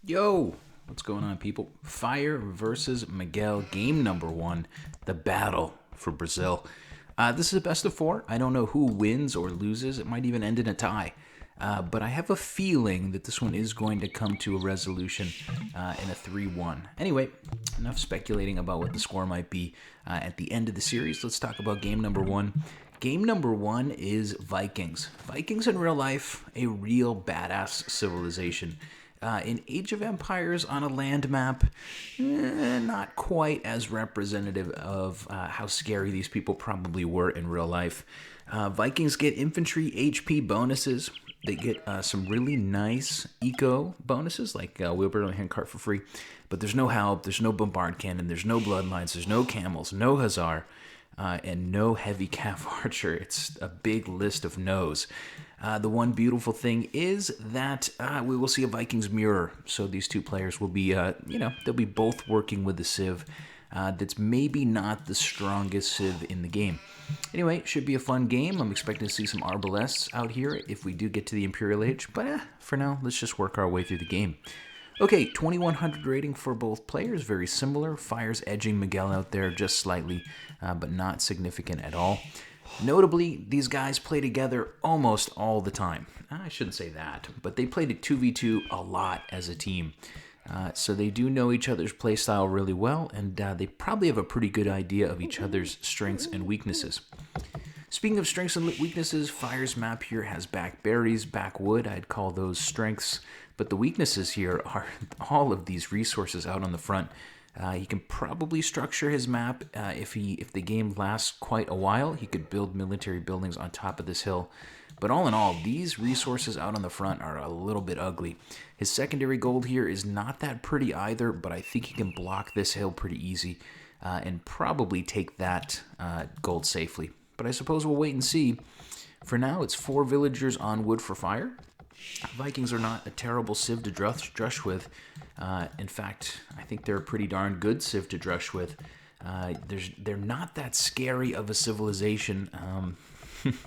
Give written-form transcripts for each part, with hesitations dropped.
Yo, what's going on, people? Fire versus Miguel, game number one, the battle for Brazil. This is a best of four. I don't know who wins or loses. It might even end in a tie. But I have a feeling that this one is going to come to a resolution in a 3-1. Anyway, enough speculating about what the score might be at the end of the series. Let's talk about game number one. Game number one is Vikings. Vikings in real life, a real badass civilization. In Age of Empires on a land map, not quite as representative of how scary these people probably were in real life. Vikings get infantry HP bonuses. They get some really nice eco bonuses, like wheelbarrow and handcart for free. But there's no help, there's no bombard cannon, there's no bloodlines, there's no camels, no hussar, and no heavy cav archer. It's a big list of no's. The one beautiful thing is that we will see a Vikings mirror. So these two players will be, they'll be both working with the Civ. That's maybe not the strongest Civ in the game. Anyway, it should be a fun game. I'm expecting to see some Arbalests out here if we do get to the Imperial Age. But for now, let's just work our way through the game. Okay, 2100 rating for both players, very similar. Fire's edging Miguel out there just slightly, but not significant at all. Notably, these guys play together almost all the time. I shouldn't say that, but they played at 2v2 a lot as a team. So they do know each other's playstyle really well, and they probably have a pretty good idea of each other's strengths and weaknesses. Speaking of strengths and weaknesses, Fire's map here has back berries, back wood. I'd call those strengths, but the weaknesses here are all of these resources out on the front. He can probably structure his map if the game lasts quite a while. He could build military buildings on top of this hill. But all in all, these resources out on the front are a little bit ugly. His secondary gold here is not that pretty either, but I think he can block this hill pretty easy and probably take that gold safely. But I suppose we'll wait and see. For now, it's 4 villagers on wood for Fire. Vikings are not a terrible civ to drush with. In fact, I think they're a pretty darn good civ to drush with. They're not that scary of a civilization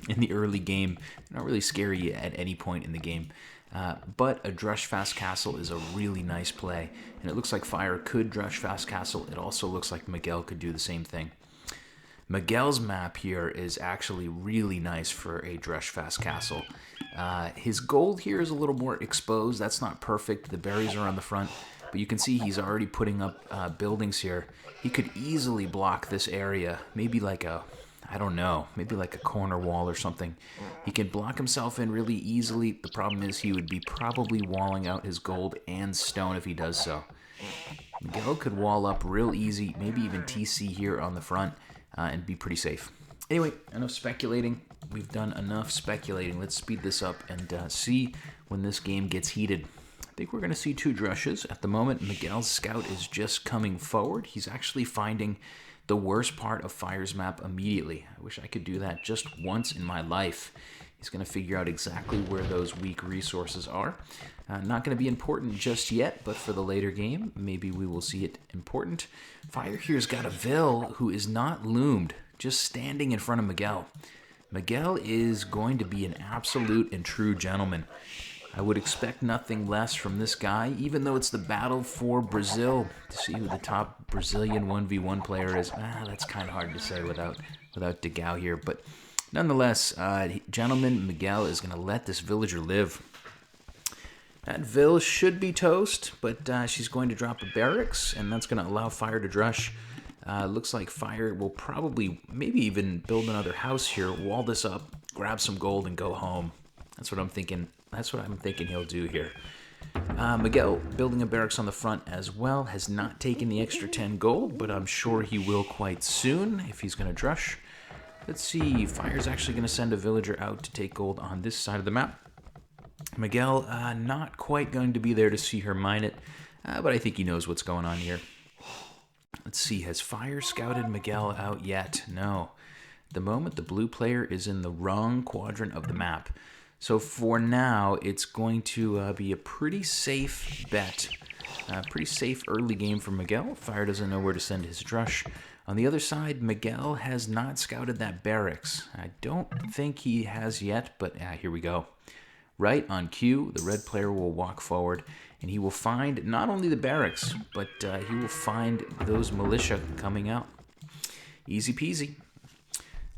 in the early game. They're not really scary at any point in the game. But a drush fast castle is a really nice play. And it looks like Fire could drush fast castle. It also looks like Miguel could do the same thing. Miguel's map here is actually really nice for a drush fast castle. His gold here is a little more exposed. That's not perfect. The berries are on the front, but you can see he's already putting up buildings here. He could easily block this area, maybe like a corner wall or something. He can block himself in really easily. The problem is he would be probably walling out his gold and stone if he does so. Miguel could wall up real easy, maybe even TC here on the front. And be pretty safe. Anyway, enough speculating. We've done enough speculating. Let's speed this up and see when this game gets heated. I think we're going to see 2 drushes. At the moment, Miguel's scout is just coming forward. He's actually finding the worst part of Fire's map immediately. I wish I could do that just once in my life. He's going to figure out exactly where those weak resources are. Not going to be important just yet, but for the later game, maybe we will see it important. Fire here's got a Vil who is not loomed, just standing in front of Miguel. Miguel is going to be an absolute and true gentleman. I would expect nothing less from this guy, even though it's the battle for Brazil. To see who the top Brazilian 1v1 player is, that's kind of hard to say without Dogao here, but nonetheless, gentleman Miguel is going to let this villager live. That Vil should be toast, but she's going to drop a barracks, and that's going to allow Fire to drush. Looks like Fire will probably, maybe even build another house here, wall this up, grab some gold, and go home. That's what I'm thinking. That's what I'm thinking he'll do here. Miguel, building a barracks on the front as well, has not taken the extra 10 gold, but I'm sure he will quite soon if he's going to drush. Let's see, Fire's actually going to send a villager out to take gold on this side of the map. Miguel, not quite going to be there to see her mine it, but I think he knows what's going on here. Let's see, has Fire scouted Miguel out yet? No. At the moment, the blue player is in the wrong quadrant of the map. So for now, it's going to be a pretty safe bet. Pretty safe early game for Miguel. Fire doesn't know where to send his drush. On the other side, Miguel has not scouted that barracks. I don't think he has yet, but here we go. Right on cue, the red player will walk forward, and he will find not only the barracks, but he will find those militia coming out. Easy peasy.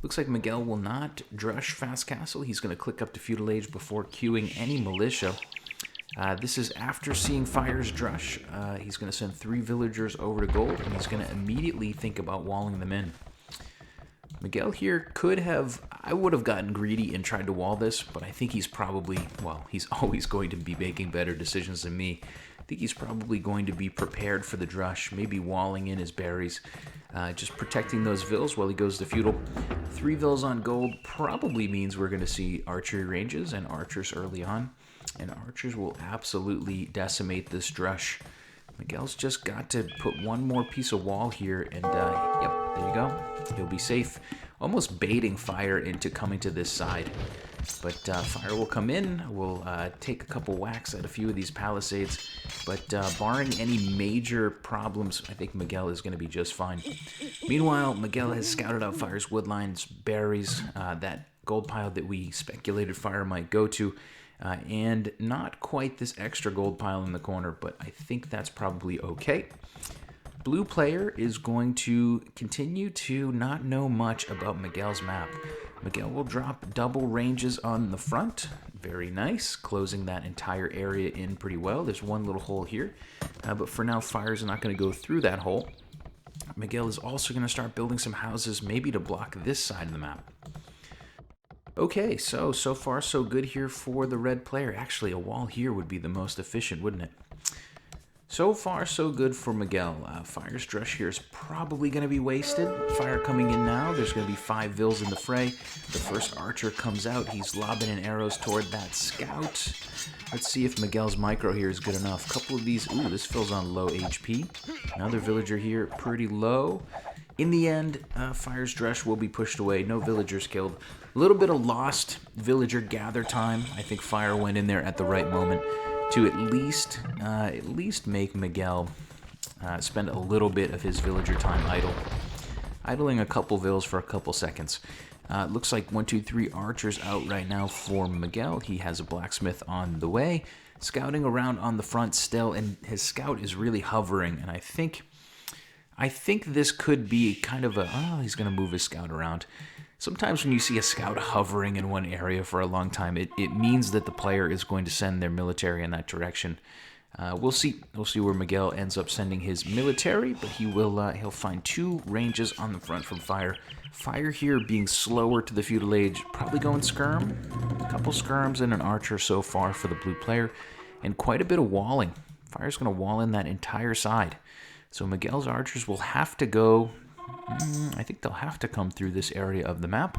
Looks like Miguel will not drush Fast Castle. He's going to click up to Feudal Age before queuing any militia. This is after seeing Fire's drush. He's going to send 3 villagers over to gold, and he's going to immediately think about walling them in. Miguel here could have, I would have gotten greedy and tried to wall this, but I think he's probably, well, he's always going to be making better decisions than me. I think he's probably going to be prepared for the drush, maybe walling in his berries, just protecting those vills while he goes to feudal. 3 vills on gold probably means we're going to see archery ranges and archers early on, and archers will absolutely decimate this drush. Miguel's just got to put one more piece of wall here, and yep, there you go. He'll be safe. Almost baiting Fire into coming to this side. But Fire will come in, will take a couple whacks at a few of these palisades, but barring any major problems, I think Miguel is going to be just fine. Meanwhile, Miguel has scouted out Fire's woodlines, berries, that gold pile that we speculated Fire might go to, and not quite this extra gold pile in the corner, but I think that's probably okay. Blue player is going to continue to not know much about Miguel's map. Miguel will drop double ranges on the front. Very nice, closing that entire area in pretty well. There's one little hole here, but for now, Fire's not going to go through that hole. Miguel is also going to start building some houses, maybe to block this side of the map. Okay, so far so good here for the red player. Actually, a wall here would be the most efficient, wouldn't it? So far, so good for Miguel. Fire's drush here is probably going to be wasted. Fire coming in now. There's going to be 5 vills in the fray. The first archer comes out. He's lobbing in arrows toward that scout. Let's see if Miguel's micro here is good enough. Couple of these. Ooh, this fills on low HP. Another villager here, pretty low. In the end, Fire's drush will be pushed away. No villagers killed. A little bit of lost villager gather time. I think Fire went in there at the right moment to at least make Miguel spend a little bit of his villager time idling a couple vills for a couple seconds. Looks like 1, 2, 3 archers out right now for Miguel. He has a blacksmith on the way, scouting around on the front still, and his scout is really hovering. And I think this could be kind of a, oh, he's going to move his scout around. Sometimes when you see a scout hovering in one area for a long time, it means that the player is going to send their military in that direction. We'll see where Miguel ends up sending his military, but he'll find 2 ranges on the front from Fire. Fire here being slower to the feudal age, probably going skirm. A couple skirms and an archer so far for the blue player, and quite a bit of walling. Fire's going to wall in that entire side. So Miguel's archers will have to go, I think they'll have to come through this area of the map.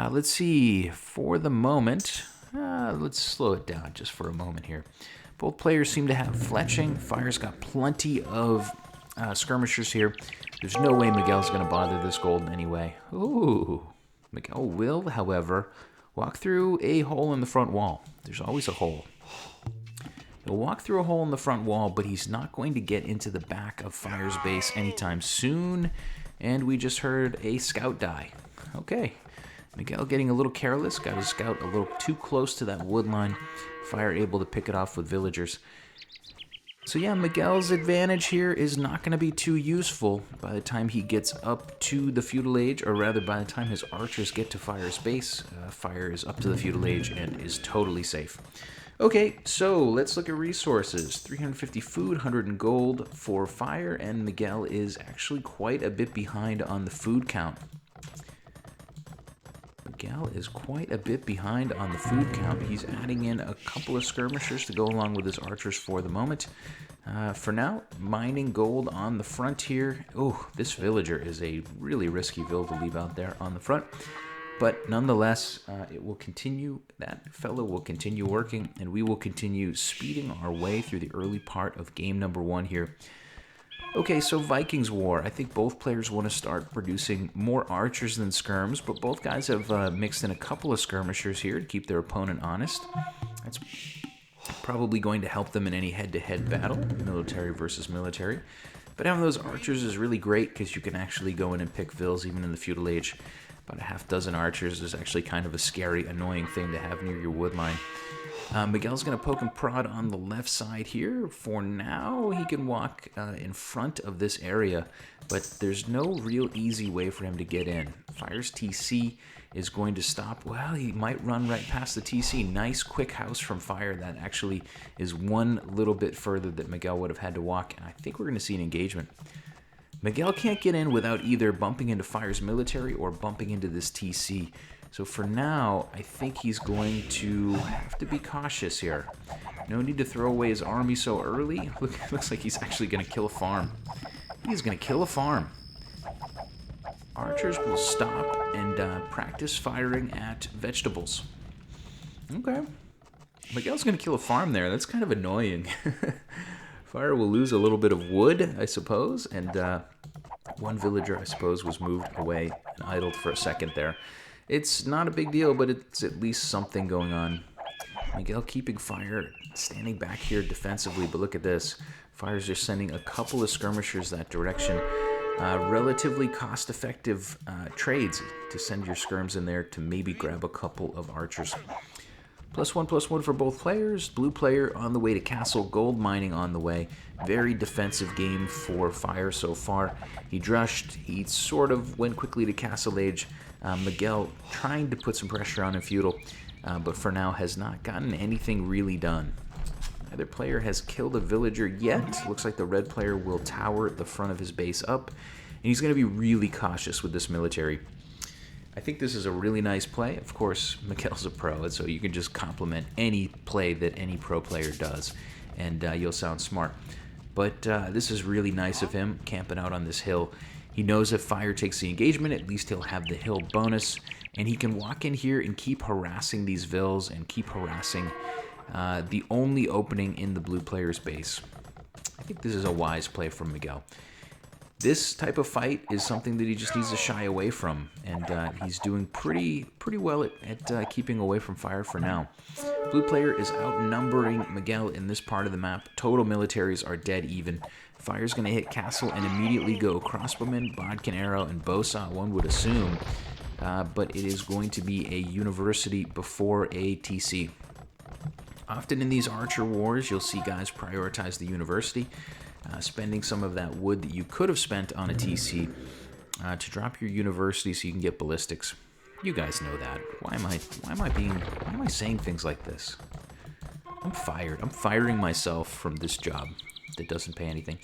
Let's see, for the moment, let's slow it down just for a moment here. Both players seem to have fletching. Fire's got plenty of skirmishers here. There's no way Miguel's going to bother this gold anyway. Ooh, Miguel will, however, walk through a hole in the front wall. There's always a hole. He'll walk through a hole in the front wall, but he's not going to get into the back of Fire's base anytime soon. And we just heard a scout die. Okay. Miguel getting a little careless. Got his scout a little too close to that wood line. Fire able to pick it off with villagers. So yeah, Miguel's advantage here is not going to be too useful by the time he gets up to the feudal age, or rather by the time his archers get to Fire's base. Fire is up to the feudal age and is totally safe. Okay, so let's look at resources. 350 food, 100 in gold for Fire, and Miguel is actually quite a bit behind on the food count. Miguel is quite a bit behind on the food count. He's adding in a couple of skirmishers to go along with his archers for the moment. For now, mining gold on the front here. Oh, this villager is a really risky vill to leave out there on the front. But nonetheless, it will continue. That fellow will continue working, and we will continue speeding our way through the early part of game number 1 here. Okay, so Vikings War. I think both players want to start producing more archers than skirms, but both guys have mixed in a couple of skirmishers here to keep their opponent honest. That's probably going to help them in any head-to-head battle, military versus military. But having those archers is really great because you can actually go in and pick vills even in the feudal age. about a half dozen archers is actually kind of a scary, annoying thing to have near your wood line. Miguel's going to poke and prod on the left side here. For now, he can walk in front of this area, but there's no real easy way for him to get in. Fire's TC is going to stop. Well, he might run right past the TC. Nice quick house from Fire. That actually is one little bit further that Miguel would have had to walk, and I think we're going to see an engagement. Miguel can't get in without either bumping into Fire's military or bumping into this TC. So for now, I think he's going to have to be cautious here. No need to throw away his army so early. Looks like he's actually going to kill a farm. He's going to kill a farm. Archers will stop and practice firing at vegetables. Okay. Miguel's going to kill a farm there. That's kind of annoying. Fire will lose a little bit of wood, I suppose. And one villager, I suppose, was moved away and idled for a second there. It's not a big deal, but it's at least something going on. Miguel keeping Fire standing back here defensively, but look at this. Fire's just sending a couple of skirmishers that direction. Relatively cost-effective trades to send your skirms in there to maybe grab a couple of archers. +1/+1 for both players. Blue player on the way to castle, gold mining on the way. Very defensive game for Fire so far. He drushed, he sort of went quickly to castle age. Miguel trying to put some pressure on in feudal, but for now has not gotten anything really done. Neither player has killed a villager yet. Looks like the red player will tower the front of his base up, and he's going to be really cautious with this military. I think this is a really nice play. Of course, Miguel's a pro, and so you can just compliment any play that any pro player does, and you'll sound smart. But this is really nice of him, camping out on this hill. He knows if Fire takes the engagement, at least he'll have the hill bonus, and he can walk in here and keep harassing these vills and keep harassing the only opening in the blue player's base. I think this is a wise play from Miguel. This type of fight is something that he just needs to shy away from, and he's doing pretty well at keeping away from Fire for now. Blue player is outnumbering Miguel in this part of the map. Total militaries are dead even. Fire's going to hit castle and immediately go crossbowman, bodkin arrow, and bowsaw, one would assume, but it is going to be a university before a TC. Often in these archer wars, you'll see guys prioritize the university, spending some of that wood that you could have spent on a TC to drop your university so you can get ballistics. You guys know that. Why am I saying things like this? I'm fired. I'm firing myself from this job that doesn't pay anything.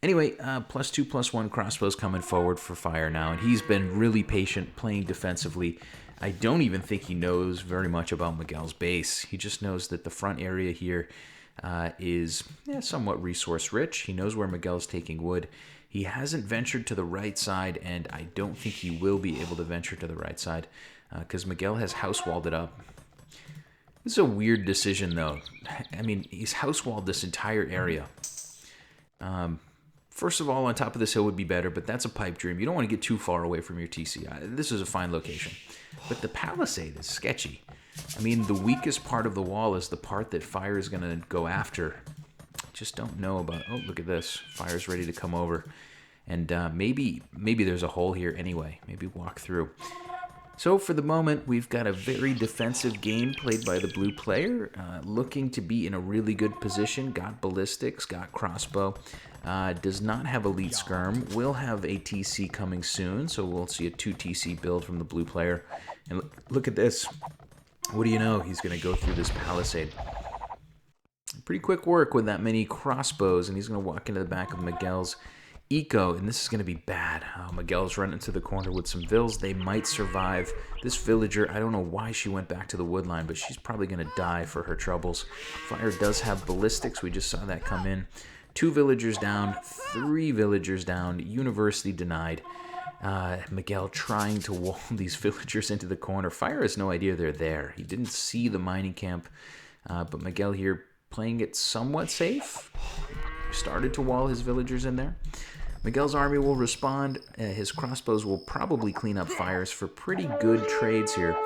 Anyway, +2/+1 crossbows coming forward for Fire now, and he's been really patient playing defensively. I don't even think he knows very much about Miguel's base. He just knows that the front area here is somewhat resource rich. He knows where Miguel's taking wood. He hasn't ventured to the right side, and I don't think he will be able to venture to the right side because Miguel has house-walled it up. This is a weird decision, though. I mean, he's house-walled this entire area. First of all, on top of this hill would be better, but that's a pipe dream. You don't want to get too far away from your TC. This is a fine location. But the palisade is sketchy. I mean, the weakest part of the wall is the part that Fire is going to go after. Just don't know about... Oh, look at this. Fire's ready to come over. And maybe there's a hole here anyway. Maybe walk through. So for the moment, we've got a very defensive game played by the blue player. Looking to be in a really good position. Got ballistics, got crossbow. Does not have elite skirm. Will have a TC coming soon. So we'll see a 2 TC build from the blue player. And look at this. What do you know? He's going to go through this palisade. Pretty quick work with that many crossbows, and he's going to walk into the back of Miguel's eco, and this is going to be bad. Miguel's running to the corner with some vills. They might survive. This villager, I don't know why she went back to the wood line, but she's probably going to die for her troubles. Fire does have ballistics. We just saw that come in. 2 villagers down, 3 villagers down, university denied. Miguel trying to wall these villagers into the corner. Fire has no idea they're there. He didn't see the mining camp, but Miguel here playing it somewhat safe. Started to wall his villagers in there. Miguel's army will respond. His crossbows will probably clean up Fire's for pretty good trades here.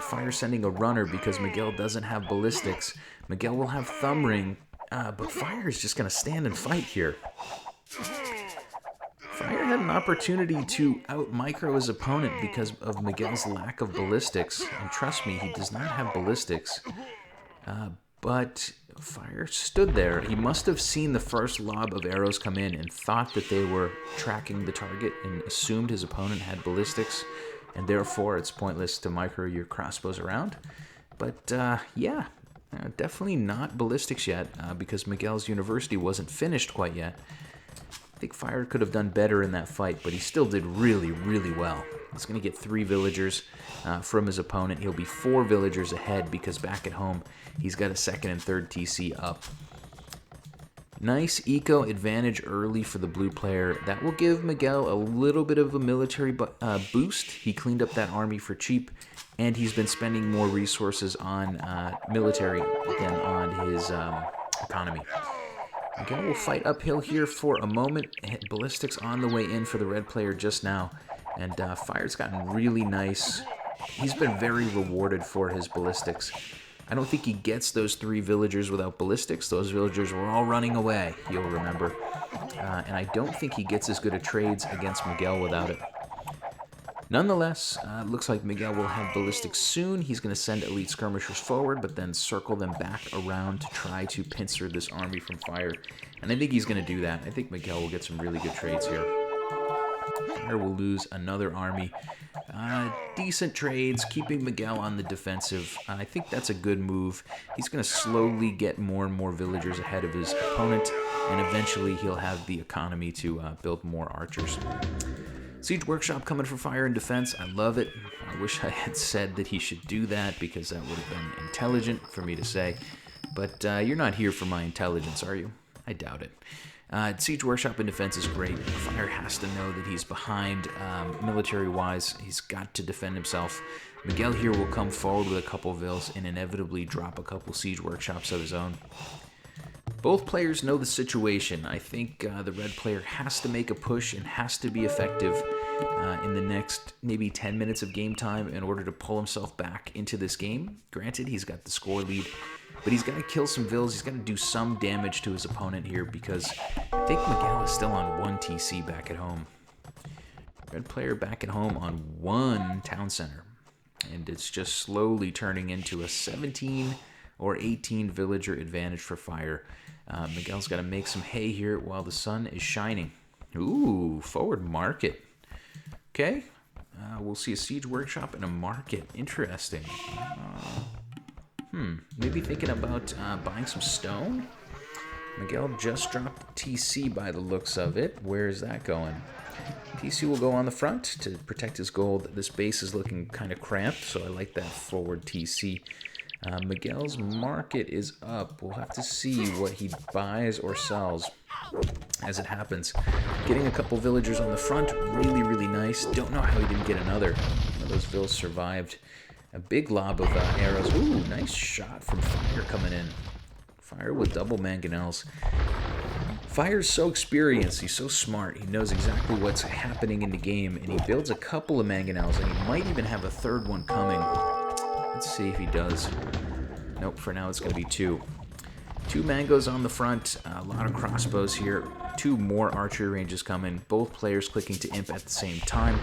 Fire sending a runner because Miguel doesn't have ballistics. Miguel will have thumb ring, but Fire is just going to stand and fight here. Fire had an opportunity to out-micro his opponent because of Miguel's lack of ballistics. And trust me, he does not have ballistics. But Fire stood there. He must have seen the first lob of arrows come in and thought that they were tracking the target and assumed his opponent had ballistics. And therefore, it's pointless to micro your crossbows around. But yeah, definitely not ballistics yet because Miguel's university wasn't finished quite yet. I think Fire could have done better in that fight, but he still did really, really well. He's going to get 3 villagers from his opponent. He'll be 4 villagers ahead because back at home, he's got a 2nd and 3rd TC up. Nice eco advantage early for the blue player. That will give Miguel a little bit of a military boost. He cleaned up that army for cheap, and he's been spending more resources on military than on his economy. Miguel will fight uphill here for a moment. Ballistics on the way in for the red player just now. And Fire's gotten really nice. He's been very rewarded for his ballistics. I don't think he gets those 3 villagers without ballistics. Those villagers were all running away, you'll remember. And I don't think he gets as good at trades against Miguel without it. Nonetheless, looks like Miguel will have ballistics soon. He's going to send elite skirmishers forward, but then circle them back around to try to pincer this army from Fire. And I think he's going to do that. I think Miguel will get some really good trades here. Fire will lose another army. Decent trades, keeping Miguel on the defensive. I think that's a good move. He's going to slowly get more and more villagers ahead of his opponent, and eventually he'll have the economy to build more archers. Siege Workshop coming for Fire and defense. I love it. I wish I had said that he should do that because that would have been intelligent for me to say. But you're not here for my intelligence, are you? I doubt it. Siege Workshop and defense is great. Fire has to know that he's behind military-wise. He's got to defend himself. Miguel here will come forward with a couple vills and inevitably drop a couple Siege Workshops of his own. Both players know the situation. I think the red player has to make a push and has to be effective in the next maybe 10 minutes of game time in order to pull himself back into this game. Granted, he's got the score lead, but he's got to kill some vills. He's got to do some damage to his opponent here because I think Miguel is still on 1 TC back at home. Red player back at home on 1 town center. And it's just slowly turning into a 17 or 18 villager advantage for Fire. Miguel's got to make some hay here while the sun is shining. Ooh, forward market. Okay, we'll see a siege workshop and a market. Interesting. Maybe thinking about buying some stone? Miguel just dropped TC by the looks of it. Where is that going? TC will go on the front to protect his gold. This base is looking kind of cramped, so I like that forward TC. Miguel's market is up. We'll have to see what he buys or sells as it happens. Getting a couple villagers on the front, really, really nice. Don't know how he didn't get another. One of those vills survived. A big lob of arrows. Ooh, nice shot from Fire coming in. Fire with double mangonels. Fire's so experienced, he's so smart, he knows exactly what's happening in the game, and he builds a couple of mangonels, and he might even have a third one coming. Let's see if he does. Nope, for now it's going to be 2. 2 mangoes on the front, a lot of crossbows here, 2 more archery ranges coming, both players clicking to imp at the same time.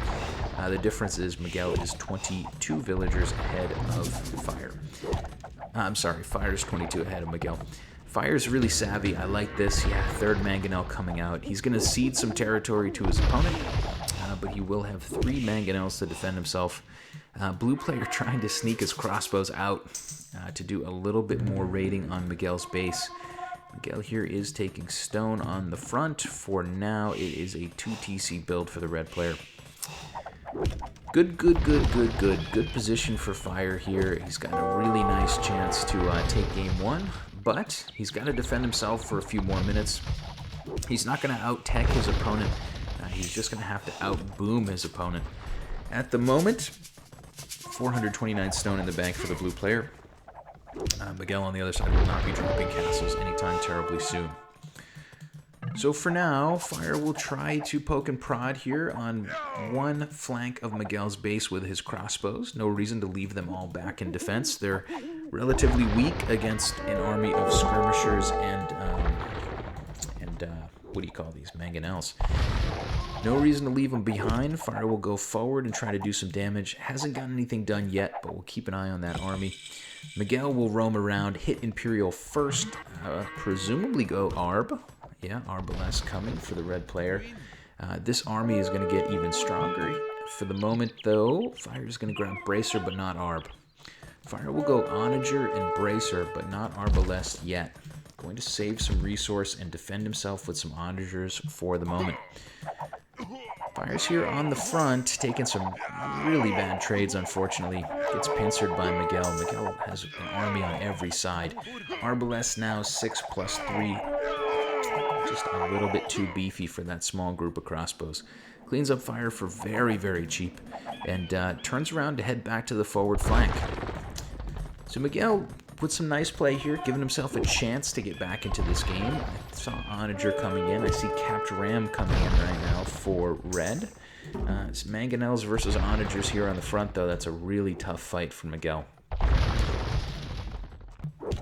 The difference is Miguel is 22 villagers ahead of Fire. I'm sorry, Fire's 22 ahead of Miguel. Fire's really savvy. I like this. Yeah, 3rd mangonel coming out. He's going to cede some territory to his opponent, but he will have 3 mangonels to defend himself. Blue player trying to sneak his crossbows out to do a little bit more raiding on Miguel's base. Miguel here is taking stone on the front. For now, it is a 2 TC build for the red player. Good position for Fire here. He's got a really nice chance to take game 1, but he's got to defend himself for a few more minutes. He's not going to out-tech his opponent. He's just going to have to out-boom his opponent. At the moment, 429 stone in the bank for the blue player. Miguel on the other side will not be dropping castles anytime terribly soon. So for now, Fire will try to poke and prod here on one flank of Miguel's base with his crossbows. No reason to leave them all back in defense. They're relatively weak against an army of skirmishers and what do you call these? Mangonels. No reason to leave him behind. Fire will go forward and try to do some damage. Hasn't gotten anything done yet, but we'll keep an eye on that army. Miguel will roam around, hit Imperial first, presumably go Arb. Yeah, Arbalest coming for the red player. This army is going to get even stronger. For the moment, though, Fire is going to grab Bracer, but not Arb. Fire will go Onager and Bracer, but not Arbalest yet. Going to save some resource and defend himself with some Onagers for the moment. Fire's here on the front, taking some really bad trades, unfortunately. Gets pincered by Miguel. Miguel has an army on every side. Arbalest now 6+3. Just a little bit too beefy for that small group of crossbows. Cleans up Fire for very, very cheap. And turns around to head back to the forward flank. So Miguel with some nice play here, giving himself a chance to get back into this game. I saw Onager coming in. I see Capt Ram coming in right now for red. It's Mangonels versus Onagers here on the front, though. That's a really tough fight for Miguel.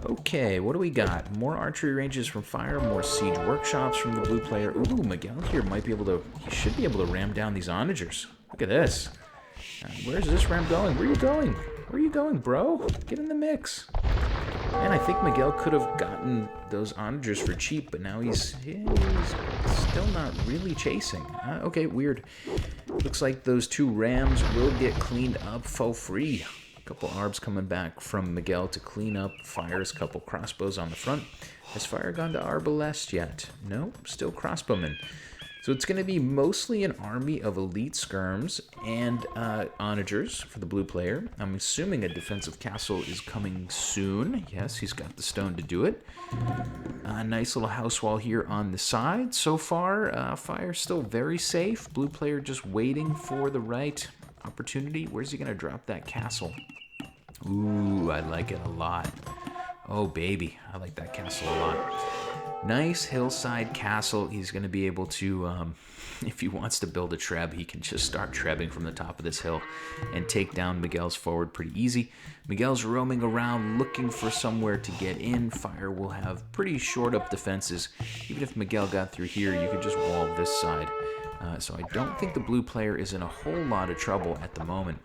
Okay, what do we got? More archery ranges from Fire, more siege workshops from the blue player. Ooh, Miguel here might be able to, he should be able to ram down these Onagers. Look at this. Where's this ram going? Where are you going? Where are you going, bro? Get in the mix. And I think Miguel could have gotten those Onagers for cheap, but now he's still not really chasing. Okay, weird. Looks like those two rams will get cleaned up for free. A couple Arbs coming back from Miguel to clean up Fire's couple crossbows on the front. Has Fire gone to Arbalest yet? No, still crossbowmen. So it's going to be mostly an army of elite skirms and onagers for the blue player. I'm assuming a defensive castle is coming soon. Yes, he's got the stone to do it. A nice little house wall here on the side. So far, Fire's still very safe. Blue player just waiting for the right opportunity. Where's he going to drop that castle? Ooh, I like it a lot. Oh, baby. I like that castle a lot. Nice hillside castle. He's going to be able to, if he wants to build a treb, he can just start trebbing from the top of this hill and take down Miguel's forward pretty easy. Miguel's roaming around looking for somewhere to get in. Fire will have pretty short up defenses. Even if Miguel got through here, you could just wall this side. So I don't think the blue player is in a whole lot of trouble at the moment.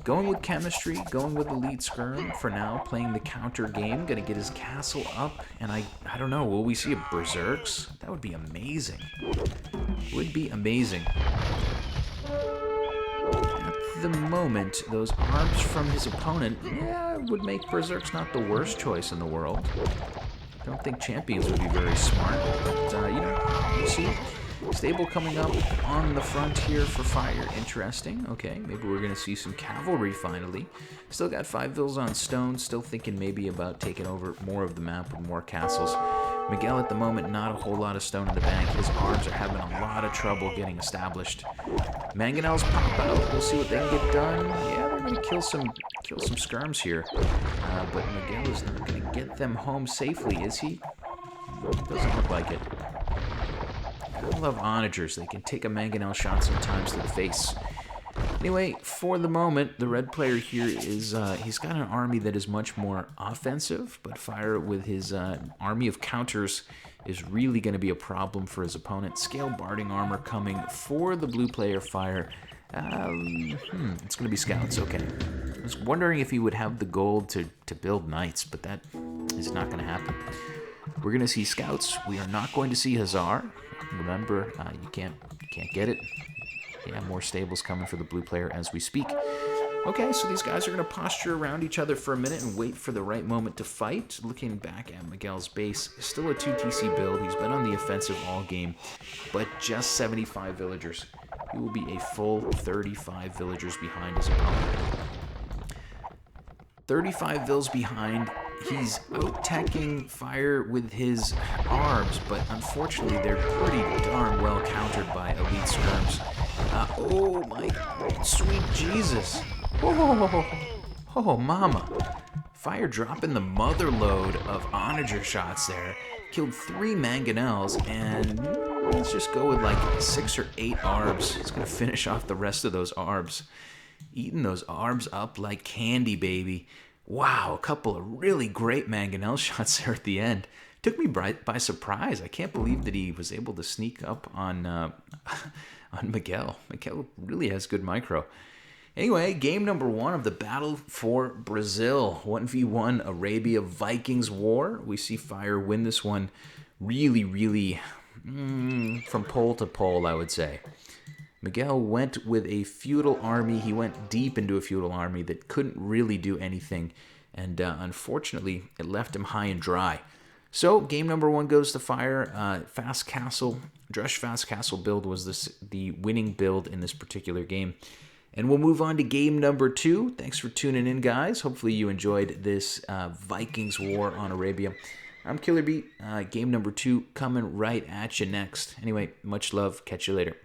Going with chemistry, going with elite skirm for now, playing the counter game, gonna get his castle up, and I don't know, will we see a berserks? That would be amazing. Would be amazing. At the moment, those arms from his opponent, yeah, would make berserks not the worst choice in the world. I don't think champions would be very smart, but you know, we'll see. Stable coming up on the front here for Fire. Interesting. Okay, maybe we're going to see some cavalry finally. Still got 5 vills on stone. Still thinking maybe about taking over more of the map with more castles. Miguel at the moment, not a whole lot of stone in the bank. His arms are having a lot of trouble getting established. Mangonels pop out. We'll see what they can get done. Yeah, they're going to kill some skirms here. But Miguel is not going to get them home safely, is he? Doesn't look like it. I love onagers. They can take a mangonel shot sometimes to the face. Anyway, for the moment, the red player here is, he's got an army that is much more offensive, but Fire with his army of counters is really going to be a problem for his opponent. Scale barding armor coming for the blue player Fire. It's going to be scouts, okay. I was wondering if he would have the gold to build knights, but that is not going to happen. We're going to see scouts. We are not going to see Hussar. Remember, you can't get it. Yeah, more stables coming for the blue player as we speak. Okay, so these guys are going to posture around each other for a minute and wait for the right moment to fight. Looking back at Miguel's base, still a 2 TC build. He's been on the offensive all game, but just 75 villagers. He will be a full 35 villagers behind his opponent. 35 vills behind. He's out-teching Fire with his arms, but unfortunately they're pretty darn well countered by elite skirms. Oh my sweet Jesus. Oh, mama. Fire dropping the mother load of onager shots there. Killed 3 mangonels, and let's just go with like 6 or 8 arbs. He's going to finish off the rest of those arbs. Eating those arbs up like candy, baby. Wow, a couple of really great mangonel shots there at the end. Took me by surprise. I can't believe that he was able to sneak up on on Miguel. Miguel really has good micro. Anyway, game number 1 of the battle for Brazil. 1v1 Arabia Vikings war. We see Fire win this one really from pole to pole, I would say. Miguel went with a feudal army. He went deep into a feudal army that couldn't really do anything. And unfortunately, it left him high and dry. So game number 1 goes to Fire. Fast Castle, Dresh Fast Castle build was the winning build in this particular game. And we'll move on to game number 2. Thanks for tuning in, guys. Hopefully you enjoyed this Vikings war on Arabia. I'm Killer Beat. Game number 2 coming right at you next. Anyway, much love. Catch you later.